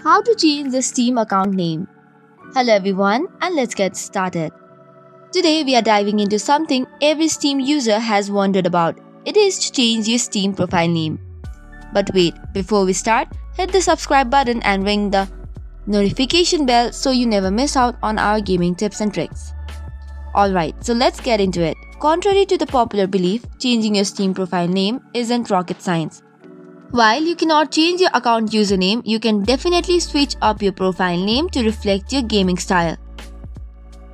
How to change the Steam account name. Hello everyone, and let's get started. Today we are diving into something every Steam user has wondered about. It is to change your Steam profile name. But wait, before we start, hit the subscribe button and ring the notification bell so you never miss out on our gaming tips and tricks. Alright, so let's get into it. Contrary to the popular belief, changing your Steam profile name isn't rocket science. While you cannot change your account username, you can definitely switch up your profile name to reflect your gaming style.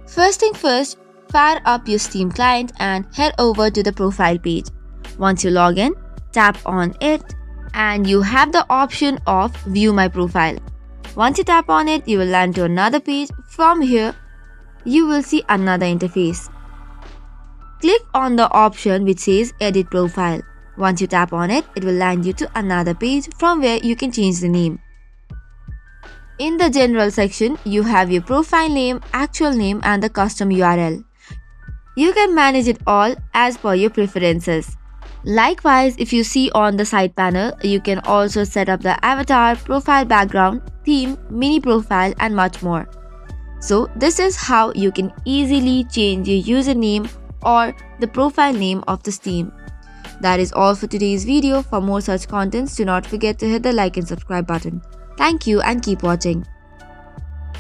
First thing first, fire up your Steam client and head over to the profile page. Once you log in, tap on it and you have the option of View My Profile. Once you tap on it, you will land to another page. From here, you will see another interface. Click on the option which says Edit Profile. Once you tap on it, it will land you to another page from where you can change the name. In the general section, you have your profile name, actual name and the custom URL. You can manage it all as per your preferences. Likewise, if you see on the side panel, you can also set up the avatar, profile background, theme, mini profile and much more. So this is how you can easily change your username or the profile name of the Steam. That is all for today's video. For more such contents, do not forget to hit the like and subscribe button. Thank you and keep watching.